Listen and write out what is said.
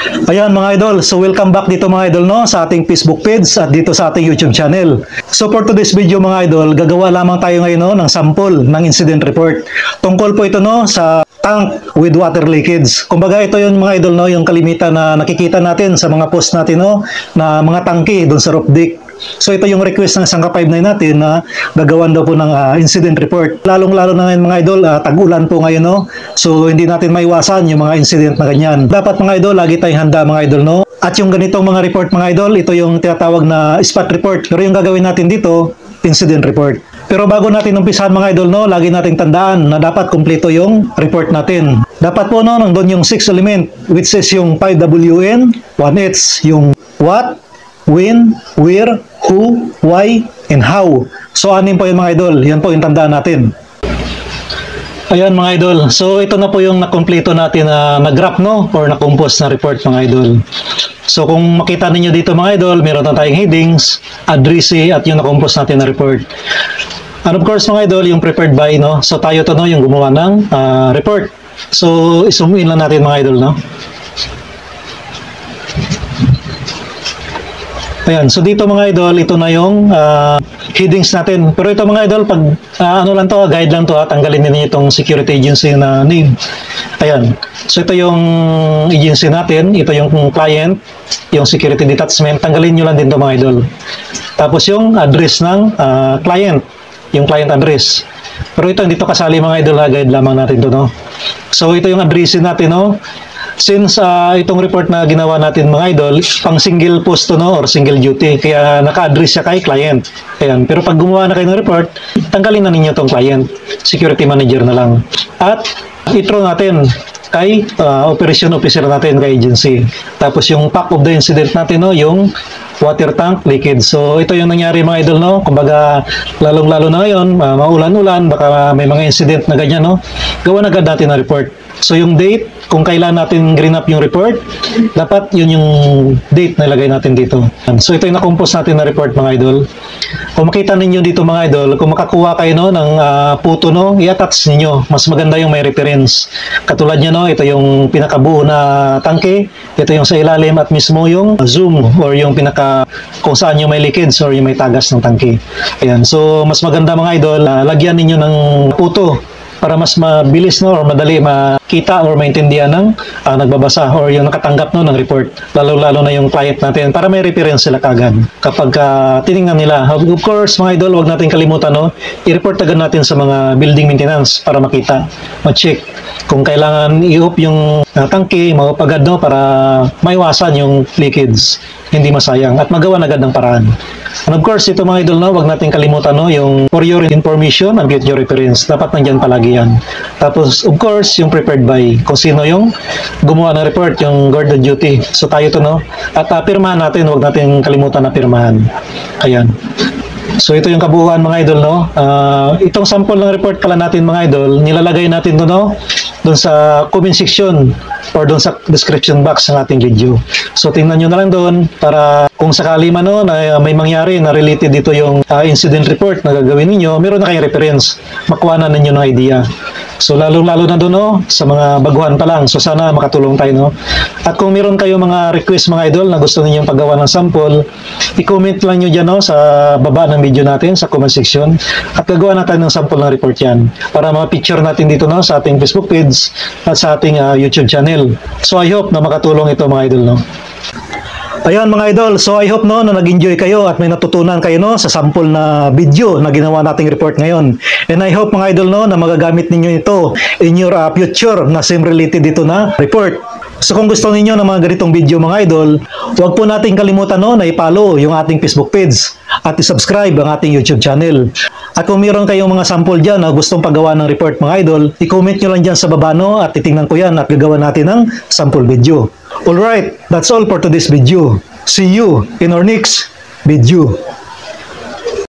Ayan mga idol, so welcome back dito mga idol no sa ating Facebook page at dito sa ating YouTube channel. So for today's video mga idol, gagawa lamang tayo ngayon no ng sample ng incident report. Tungkol po ito no sa tank with water leakage. Kumbaga ito yung mga idol no, yung kalimitan na nakikita natin sa mga post natin no na mga tangke doon sa roof deck. So ito yung request ng Sangka 59 natin na gagawan daw po ng incident report. Lalong-lalo na ngayon mga idol, tag-ulan po ngayon no. So hindi natin maiwasan yung mga incident na ganyan. Dapat mga idol, lagi tayong handa mga idol no. At yung ganitong mga report mga idol, ito yung tinatawag na spot report. Pero yung gagawin natin dito, incident report. Pero bago natin umpisahan mga idol no, lagi nating tandaan na dapat kumpleto yung report natin. Dapat po no, nandun yung 6 element which is yung 5WN, 1H, yung what, when, where, who, why, and how. So, anin po yung mga idol. Yan po yung tandaan natin. Ayan mga idol. So, ito na po yung nakompleto natin na nag-graph no? Or na-compose na report mga idol. So, kung makita ninyo dito mga idol, meron na tayong headings, addressee, at yung na-compose natin na report. And of course mga idol, yung prepared by, no? So, tayo to no, yung gumawa ng report. So, i-zoom in lang natin mga idol, no? Ayan, so dito mga idol, ito na yung headings natin. Pero ito mga idol, pag ano lang to, guide lang to, tanggalin niyo itong security agency na name. Ayan, so ito yung agency natin, ito yung client, yung security detachment, tanggalin nyo lang din to mga idol. Tapos yung address ng client, yung client address. Pero ito, hindi to kasali mga idol, guide lamang natin to, no? So ito yung address natin, no? Since itong report na ginawa natin mga idol, pang single post to no or single duty, kaya naka-address siya kay client. Ayan. Pero pag gumawa na kayo ng report, tanggalin na ninyo tong client, security manager na lang. At itro natin kay operation officer natin kay agency. Tapos yung fact of the incident natin no, yung water tank leakage. So ito yung nangyari mga idol no. Kumbaga lalong-lalo na ngayon, maulan-ulan, baka may mga incident na ganyan no. Gawan agad natin na report. So yung date, kung kailan natin green up yung report, dapat yun yung date na ilagay natin dito. So ito yung na-compose natin na report mga idol. Kung makita ninyo dito mga idol, kung makakuha kayo no, ng photo no, i-attach ninyo. Mas maganda yung may reference. Katulad nyo no, ito yung pinakabuo na tangke, ito yung sa ilalim at mismo yung zoom or yung pinaka kung saan yung may leakage or yung may tagas ng tangke. Ayan. So mas maganda mga idol, lagyan ninyo ng photo para mas mabilis no or madali makita or maintindihan ng nagbabasa or yung nakatanggap no ng report, lalo-lalo na yung client natin para may reference sila kagad kapag tiningnan nila. Of course mga idol, wag natin kalimutan no, i-report agad natin sa mga building maintenance para makita, ma-check kung kailangan i-off yung tangke, ma-off agad no para maiwasan yung leakage, hindi masayang at magawa agad ng paraan. And of course ito mga idol no, wag natin kalimutan no yung for your information and get your reference, dapat nandyan palagi yan. Tapos of course yung prepared by, kung sino yung gumawa ng report, yung guard on duty. So tayo to no, at pirmahan natin, wag natin kalimutan na pirmahan. Ayan. So ito yung kabuuan mga idol no. Itong sample ng report pala natin mga idol, nilalagay natin doon no, doon sa comment section or doon sa description box ng ating video. So tingnan nyo na lang doon para kung sakali man no, na may mangyari na related dito yung incident report na gagawin ninyo, meron na kayong reference, makuha na ninyo ng idea. So lalo-lalo na doon no, sa mga baguhan pa lang. So sana makatulong tayo no. At kung meron kayo mga request mga idol na gusto ninyong paggawa ng sample, i-comment lang nyo dyan no, sa baba ng video natin sa comment section at gagawa natin ng sample ng report yan para ma-picture natin dito no, sa ating Facebook page at sa ating YouTube channel. So I hope na makatulong ito mga idol no. Ayan mga idol, so I hope no na nag-enjoy kayo at may natutunan kayo no sa sample na video na ginawa nating report ngayon. And I hope mga idol no na magagamit ninyo ito in your future na same related dito na report. So kung gusto niyo ng mga ganitong video mga idol, huwag po nating kalimutan no na i-follow yung ating Facebook page at i-subscribe ang ating YouTube channel. At kung meron kayong mga sample dyan na gustong paggawa ng report mga idol, i-comment nyo lang dyan sa baba no at titingnan ko yan at gagawa natin ng sample video. Alright, that's all for today's video. See you in our next video.